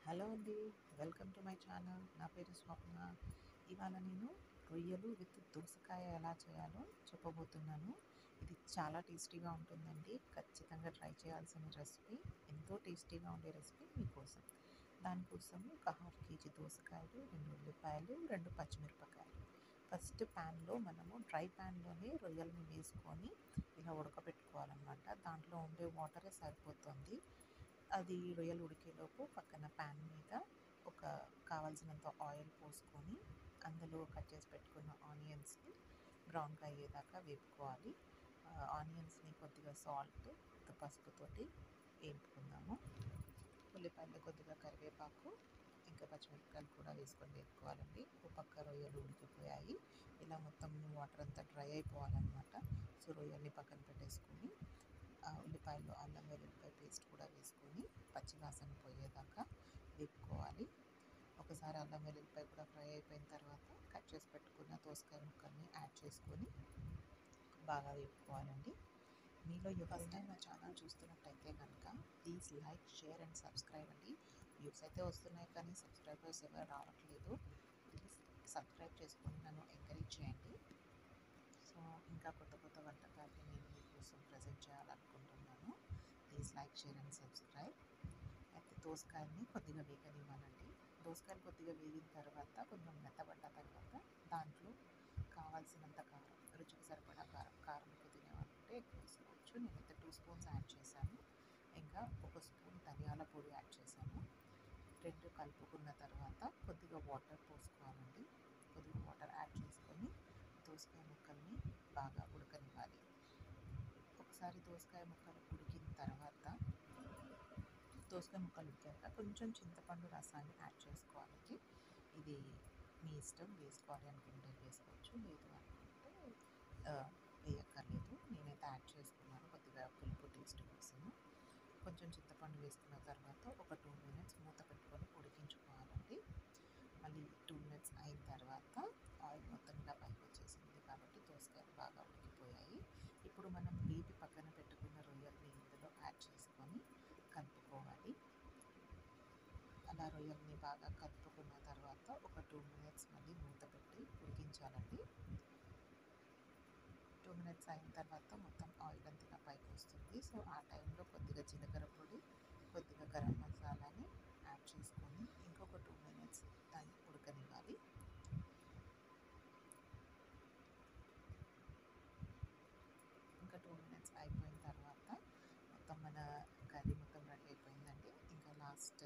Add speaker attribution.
Speaker 1: Hello అండి. Welcome to my channel. నా పేరు స్వప్న. ఇవాళ నేను రొయ్యలు విత్ దోసకాయ ఎలా చేయాలో చెప్పబోతున్నాను. ఇది చాలా టేస్టీగా ఉంటుందండి. ఖచ్చితంగా ట్రై చేయాల్సిన రెసిపీ. ఎంతో టేస్టీగా ఉండే రెసిపీ మీకోసం. దానికోసం ఒక హాఫ్ కేజీ దోసకాయలు, 2 ఉల్లిపాయలు, 2 పచ్చిమిరపకాయలు. ఫస్ట్ ప్యాన్లో మనము డ్రై ప్యాన్లోనే రొయ్యల్ని వేసుకొని ఇలా ఉడకబెట్టుకోవాలన్నమాట. దాంట్లో ఉండే వాటరే సరిపోతుంది. అది రొయ్యలు ఉడికేలోపు పక్కన ప్యాన్ మీద ఒక కావాల్సినంత ఆయిల్ పోసుకొని అందులో కట్ చేసి పెట్టుకున్న ఆనియన్స్ని బ్రౌన్గా అయ్యేదాకా వేపుకోవాలి. ఆనియన్స్ని కొద్దిగా సాల్ట్, పసుపుతోటి వేపుకుందాము. ఉల్లిపాయలు, కొద్దిగా కరివేపాకు, ఇంకా పచ్చిమిరపకాయలు కూడా వేసుకొని వేపుకోవాలండి. ఓ పక్క రొయ్యలు ఉడికిపోయాయి. ఇలా మొత్తం వాటర్ అంతా డ్రై అయిపోవాలన్నమాట. సో రొయ్యల్ని పక్కన పెట్టేసుకొని ఉల్లిపాయలు, అల్లం వెల్లుల్లిపాయ పేస్ట్ కూడా వేసుకొని పచ్చివాసన పోయేదాకా వేపుకోవాలి. ఒకసారి అల్లం వెల్లుల్లిపాయ కూడా ఫ్రై అయిపోయిన తర్వాత కట్ చేసి పెట్టుకున్న దోసకాయ ముక్కల్ని యాడ్ చేసుకొని బాగా వేపుకోవాలండి. మీలో ఫస్ట్ టైం నా ఛానల్ చూస్తున్నట్టయితే కనుక please like, share and subscribe అండి. వ్యూస్ అయితే వస్తున్నాయి కానీ సబ్స్క్రైబర్స్ ఎవరు రావట్లేదు. ప్లీజ్ సబ్స్క్రైబ్ చేసుకొని నన్ను ఎంకరేజ్ చేయండి. సో ఇంకా కొత్త కొత్త వంటకాలు నేను మీకోసం ప్రజెంట్ చేయాలనుకుంటున్నాను. Please like, share and subscribe. అయితే దోసకాయల్ని కొద్దిగా వేగనివ్వాలండి. దోసకాయలు కొద్దిగా వేగిన తర్వాత కొంచెం మెత్తబడ్డ తర్వాత దాంట్లో కావాల్సినంత కారం, రుచికి సరిపడా కారం. కారం ఎక్కువ తినేవాళ్ళంటే ఎక్కువ వేసుకోవచ్చు. నేనైతే 2 స్పూన్స్ యాడ్ చేశాను. ఇంకా 1 స్పూన్ ధనియాల పొడి యాడ్ చేశాను. రెండు కలుపుకున్న తర్వాత కొద్దిగా వాటర్ పోసుకోవాలండి. కొద్దిగా వాటర్ యాడ్ చేసుకొని దోసకాయ ముక్కల్ని బాగా ఉడకనివ్వాలి. ఒకసారి దోసకాయ ముక్కలు ఉడికిన తర్వాత దోసకాయ ముక్కలు ఉడికాక కొంచెం చింతపండు రసాన్ని యాడ్ చేసుకోవాలండి. ఇది మీ ఇష్టం, వేసుకోవాలి అనుకుంటే వేసుకోవచ్చు, లేదు అనుకుంటే వేయక్కర్లేదు. నేనైతే యాడ్ చేసుకున్నాను కొద్దిగా పులుపు టేస్ట్ కోసము. కొంచెం చింతపండు వేసుకున్న తర్వాత ఒక 2 మినిట్స్ మూత పెట్టుకొని ఉడికించుకోవాలండి. మళ్ళీ 2 మినిట్స్ అయిన తర్వాత ఆయిల్ మొత్తం ఇలా పైకి వచ్చేసింది కాబట్టి దోసకాయలు బాగా ఉడికిపోయాయి. ఇప్పుడు మనం వేపి పక్కన పెట్టుకున్న రొయ్యల్ని ఇందులో యాడ్ చేసుకొని కలుపుకోవాలి. అలా రొయ్యల్ని బాగా కలుపుకున్న తర్వాత ఒక 2 మినిట్స్ మళ్ళీ మూత పెట్టి ఉడికించాలండి. 2 మినిట్స్ అయిన తర్వాత మొత్తం ఆయిల్ అంతా ఇలా పైకి వస్తుంది. సో ఆ టైంలో కొద్దిగా జీలకర్ర పొడి, కొద్దిగా గరం మసాలాని యాడ్ చేసుకొని ఇంకొక 2 మినిట్స్ దాన్ని ఉడకనివ్వాలి. ఇంకా 2 మినిట్స్ అయిపోయిన తర్వాత మొత్తం మన కర్రీ మొత్తం రెడీ అయిపోయిందండి. ఇంకా లాస్ట్